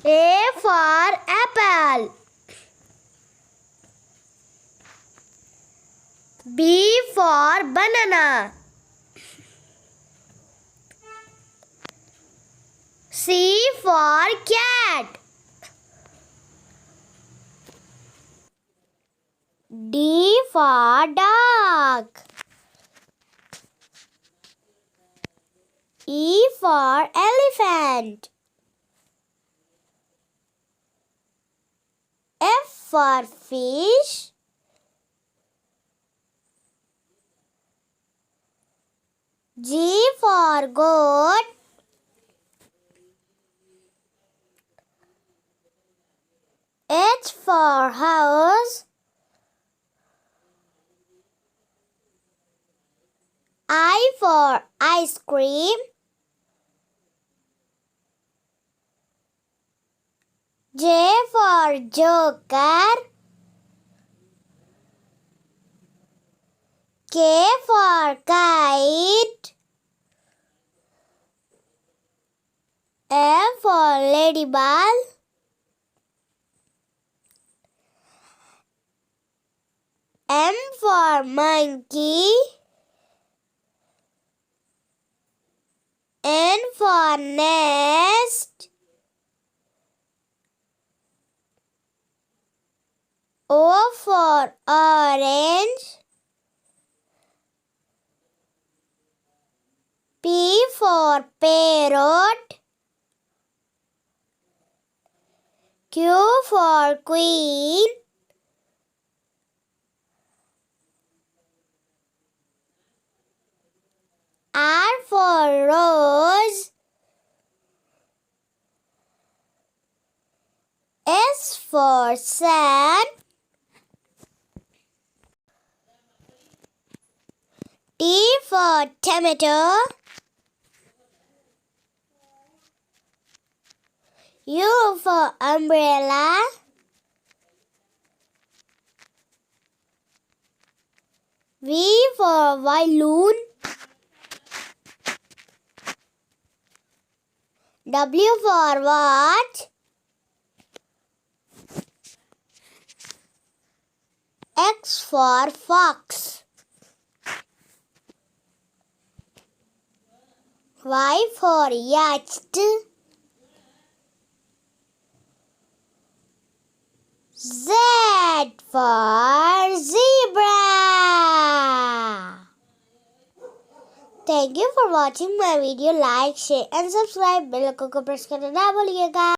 A for apple. B for banana. C for cat. D for dog. E for elephant. F for fish. G for goat. H for house. I for ice cream. J for joker. K for kite. L for ladybug. M for monkey. N for nest. O for orange. P for parrot. Q for queen. R for rose. S for sun. T for tomato. U for umbrella. V for violin. W for watch. X for fox. Y for yacht. Z for zebra. Thank you for watching my video. Like, share and subscribe. Bell icon को press करना ना भूलिएगा.